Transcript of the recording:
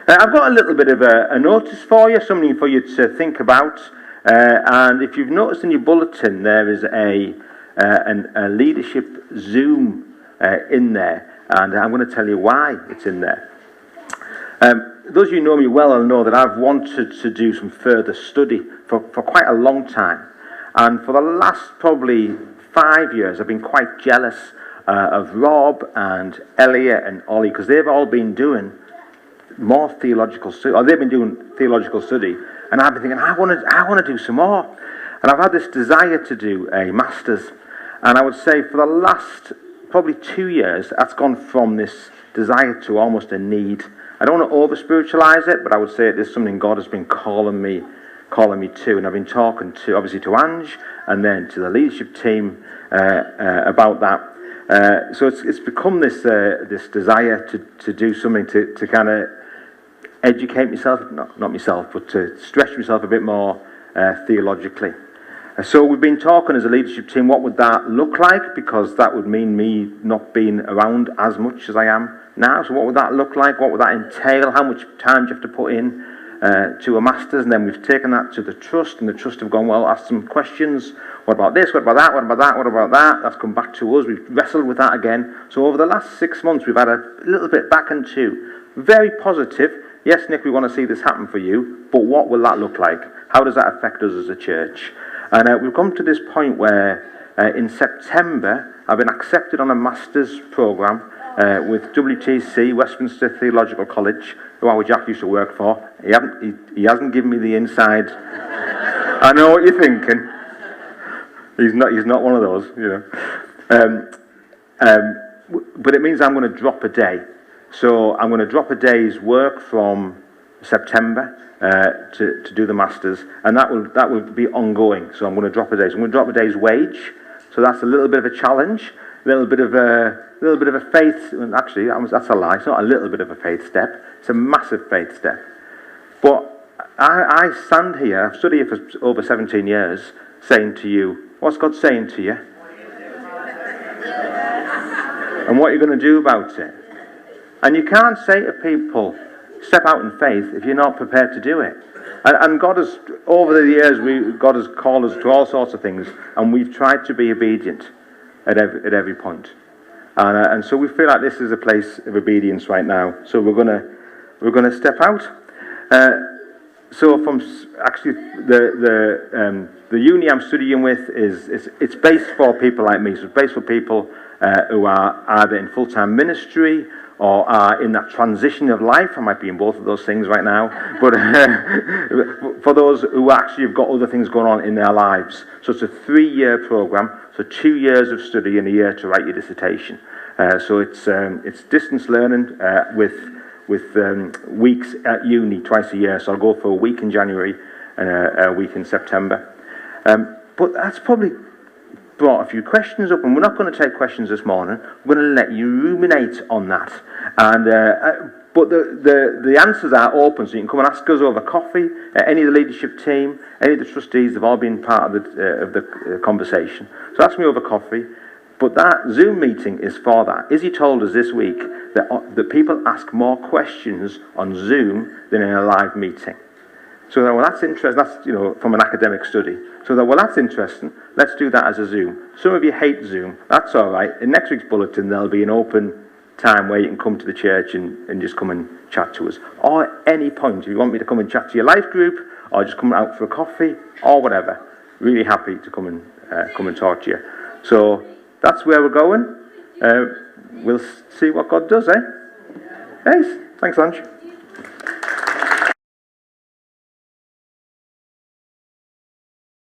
I've got a little bit of a notice for you, something for you to think about. And if you've noticed in your bulletin, there is a leadership Zoom in there. And I'm going to tell you why it's in there. Those of you who know me well will know that I've wanted to do some further study for quite a long time. And for the last probably 5 years, I've been quite jealous of Rob and Elliot and Ollie, because they've all been doing more theological study, or they've been doing theological study, and I've been thinking, I want to do some more. And I've had this desire to do a master's. And I would say for the last probably 2 years, that's gone from this desire to almost a need. I don't want to over-spiritualize it, but I would say it is something God has been calling me to. And I've been talking to, obviously, to Ange, and then to the leadership team about that. So it's become this desire to do something to kind of educate myself, not myself, but to stretch myself a bit more theologically. So we've been talking as a leadership team, what would that look like? Because that would mean me not being around as much as I am now. So what would that look like? What would that entail? How much time do you have to put in to a master's? And then we've taken that to the trust, and the trust have gone, well, ask some questions. What about this? What about that? What about that? What about that? That's come back to us. We've wrestled with that again. So over the last 6 months, we've had a little bit back and two. Very positive. Yes, Nick, we want to see this happen for you, but what will that look like? How does that affect us as a church? And we've come to this point where in September, I've been accepted on a master's programme with WTC, Westminster Theological College, who our Jack used to work for. He hasn't given me the inside. I know what you're thinking. He's not one of those, you know. But it means I'm going to drop a day. So I'm going to drop a day's work from September to do the masters, and that will be ongoing. So I'm going to drop a day. So I'm going to drop a day's wage. So that's a little bit of a challenge, a little bit of a faith. Actually, that's a lie. It's not a little bit of a faith step. It's a massive faith step. But I stand here. I've studied here for over 17 years, saying to you, what's God saying to you? And what are you going to do about it? And you can't say to people, step out in faith, if you're not prepared to do it. And God has, over the years, God has called us to all sorts of things, and we've tried to be obedient at every point. And so we feel like this is a place of obedience right now. So we're gonna step out. So from actually the uni I'm studying with it's based for people like me. So it's based for people who are either in full-time ministry or are in that transition of life. I might be in both of those things right now. But for those who actually have got other things going on in their lives. So it's a 3-year program. So 2 years of study and a year to write your dissertation. So it's distance learning with weeks at uni twice a year. So I'll go for a week in January and a week in September. But that's probably brought a few questions up, and we're not going to take questions this morning. We're going to let you ruminate on that. And but the answers are open, so you can come and ask us over coffee. Any of the leadership team, any of the trustees have all been part of the conversation. So ask me over coffee. But that Zoom meeting is for that. Izzy told us this week that people ask more questions on Zoom than in a live meeting. So that, well, that's interesting. That's, you know, from an academic study. So that, well, that's interesting. Let's do that as a Zoom. Some of you hate Zoom. That's all right. In next week's bulletin, there'll be an open time where you can come to the church and just come and chat to us. Or at any point, if you want me to come and chat to your life group, or just come out for a coffee, or whatever. Really happy to come and talk to you. So that's where we're going. We'll see what God does, eh? Yes. Thanks, Ange.